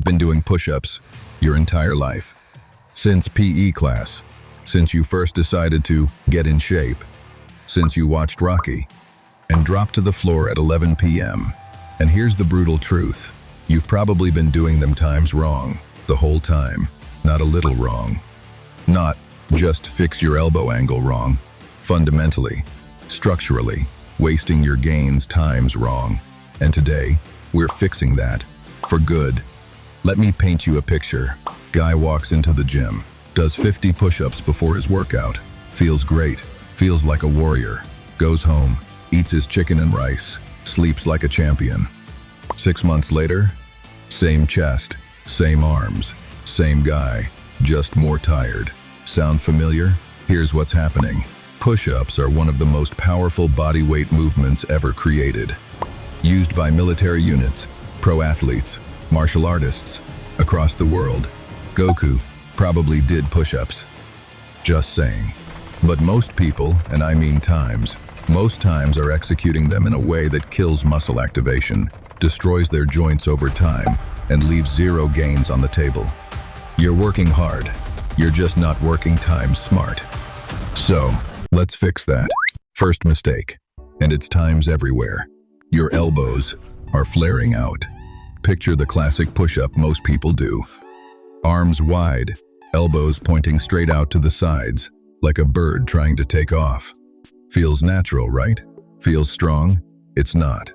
You've been doing push-ups your entire life. Since PE class. Since you first decided to get in shape. Since you watched Rocky and dropped to the floor at 11 p.m. And here's the brutal truth. You've probably been doing them times wrong the whole time. Not a little wrong. Not just fix your elbow angle wrong. Fundamentally, structurally, wasting your gains times wrong. And today, we're fixing that. For good. Let me paint you a picture. Guy walks into the gym, does 50 push-ups before his workout, feels great, feels like a warrior, goes home, eats his chicken and rice, sleeps like a champion. 6 months later, same chest, same arms, same guy, just more tired. Sound familiar? Here's what's happening. Push-ups are one of the most powerful body weight movements ever created. Used by military units, pro athletes, martial artists, across the world. Goku probably did push-ups. Just saying. But most people, and I mean most times are executing them in a way that kills muscle activation, destroys their joints over time, and leaves zero gains on the table. You're working hard. You're just not working times smart. So, let's fix that. First mistake, and it's times everywhere. Your elbows are flaring out. Picture the classic push-up most people do. Arms wide, elbows pointing straight out to the sides, like a bird trying to take off. Feels natural, right? Feels strong? It's not.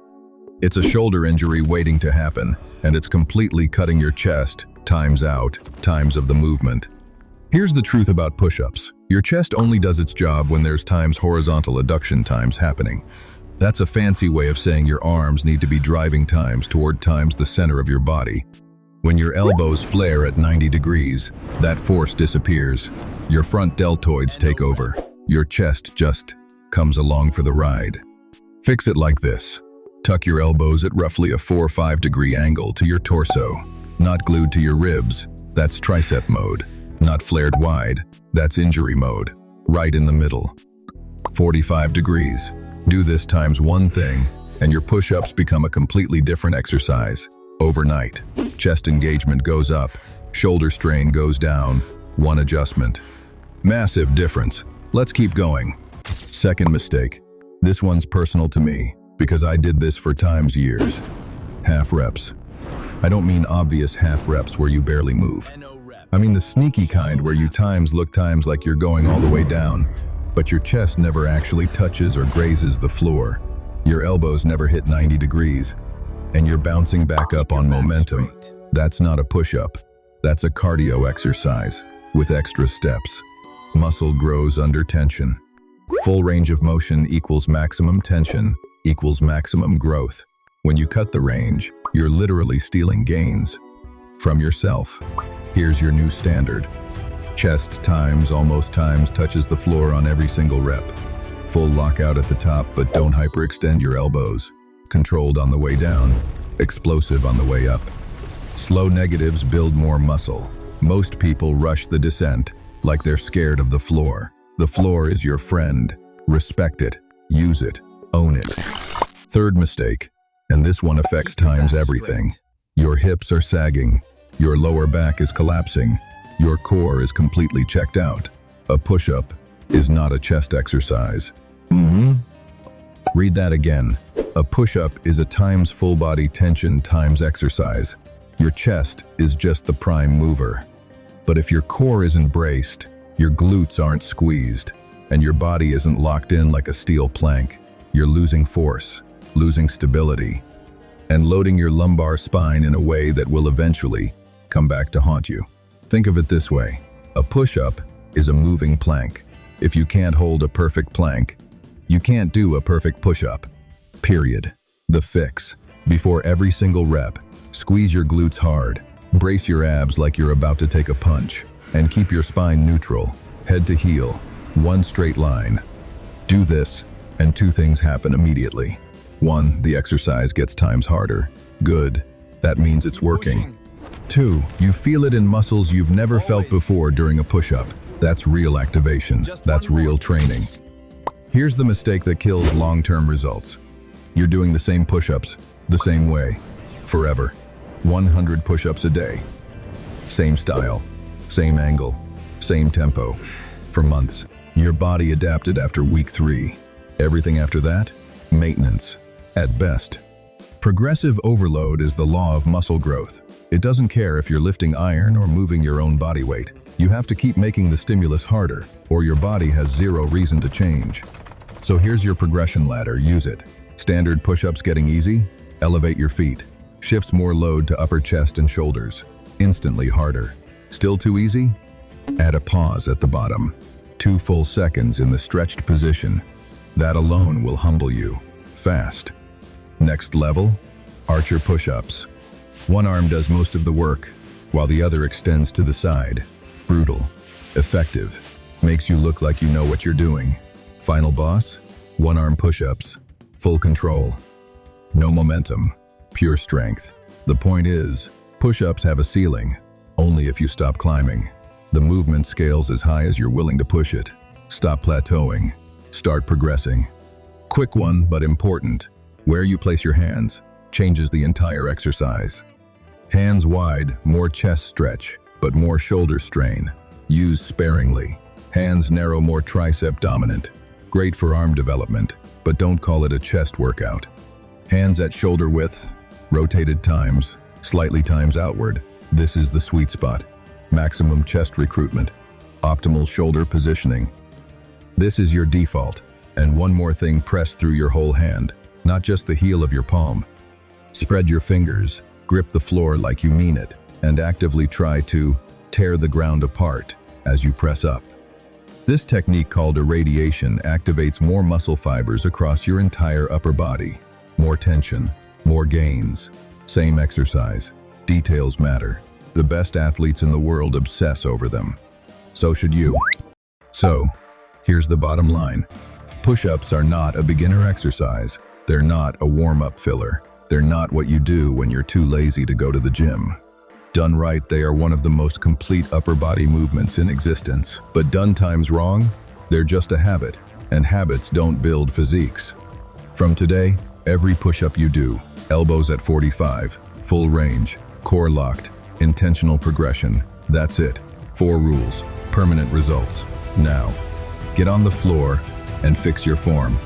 It's a shoulder injury waiting to happen, and it's completely cutting your chest, times out, times of the movement. Here's the truth about push-ups. Your chest only does its job when there's times horizontal adduction times happening. That's a fancy way of saying your arms need to be driving times toward times the center of your body. When your elbows flare at 90 degrees, that force disappears. Your front deltoids take over. Your chest just comes along for the ride. Fix it like this. Tuck your elbows at roughly a 4 or 5 degree angle to your torso. Not glued to your ribs. That's tricep mode. Not flared wide. That's injury mode. Right in the middle. 45 degrees. Do this times one thing, and your push-ups become a completely different exercise. Overnight, chest engagement goes up, shoulder strain goes down, one adjustment. Massive difference. Let's keep going. Second mistake. This one's personal to me, because I did this for times years. Half reps. I don't mean obvious half reps where you barely move. I mean the sneaky kind where you look times like you're going all the way down, but your chest never actually touches or grazes the floor. Your elbows never hit 90 degrees, and you're bouncing back up on momentum. That's not a push-up. That's a cardio exercise with extra steps. Muscle grows under tension. Full range of motion equals maximum tension equals maximum growth. When you cut the range, you're literally stealing gains from yourself. Here's your new standard. Chest times, almost times, touches the floor on every single rep. Full lockout at the top, but don't hyperextend your elbows. Controlled on the way down, explosive on the way up. Slow negatives build more muscle. Most people rush the descent, like they're scared of the floor. The floor is your friend. Respect it, use it, own it. Third mistake, and this one affects times everything. Your hips are sagging. Your lower back is collapsing. Your core is completely checked out. A push-up is not a chest exercise. Read that again. A push-up is a times full body tension times exercise. Your chest is just the prime mover. But if your core isn't braced, your glutes aren't squeezed, and your body isn't locked in like a steel plank, you're losing force, losing stability, and loading your lumbar spine in a way that will eventually come back to haunt you. Think of it this way. A push-up is a moving plank. If you can't hold a perfect plank, you can't do a perfect push-up. Period. The fix. Before every single rep, squeeze your glutes hard, brace your abs like you're about to take a punch, and keep your spine neutral, head to heel, one straight line. Do this, and two things happen immediately. One, the exercise gets times harder. Good. That means it's working. Two, you feel it in muscles you've never felt before during a push-up. That's real activation. That's real training. Here's the mistake that kills long-term results. You're doing the same push-ups, the same way, forever. 100 push-ups a day. Same style, same angle, same tempo. For months, your body adapted after week 3. Everything after that, maintenance, at best. Progressive overload is the law of muscle growth. It doesn't care if you're lifting iron or moving your own body weight. You have to keep making the stimulus harder, or your body has zero reason to change. So here's your progression ladder, use it. Standard push-ups getting easy? Elevate your feet. Shifts more load to upper chest and shoulders. Instantly harder. Still too easy? Add a pause at the bottom. 2 full seconds in the stretched position. That alone will humble you. Fast. Next level? Archer push-ups. One arm does most of the work, while the other extends to the side. Brutal. Effective. Makes you look like you know what you're doing. Final boss? One-arm push-ups. Full control. No momentum. Pure strength. The point is, push-ups have a ceiling, only if you stop climbing. The movement scales as high as you're willing to push it. Stop plateauing. Start progressing. Quick one, but important. Where you place your hands changes the entire exercise. Hands wide, more chest stretch, but more shoulder strain. Use sparingly. Hands narrow, more tricep dominant. Great for arm development, but don't call it a chest workout. Hands at shoulder width, rotated times, slightly times outward. This is the sweet spot. Maximum chest recruitment. Optimal shoulder positioning. This is your default. And one more thing, press through your whole hand, not just the heel of your palm. Spread your fingers, grip the floor like you mean it, and actively try to tear the ground apart as you press up. This technique, called irradiation, activates more muscle fibers across your entire upper body. More tension, more gains. Same exercise. Details matter. The best athletes in the world obsess over them. So should you. So, here's the bottom line. Push-ups are not a beginner exercise. They're not a warm-up filler. They're not what you do when you're too lazy to go to the gym. Done right, they are one of the most complete upper body movements in existence. But done times wrong, they're just a habit, and habits don't build physiques. From today, every push-up you do, elbows at 45, full range, core locked, intentional progression. That's it. 4 rules, permanent results. Now, get on the floor and fix your form.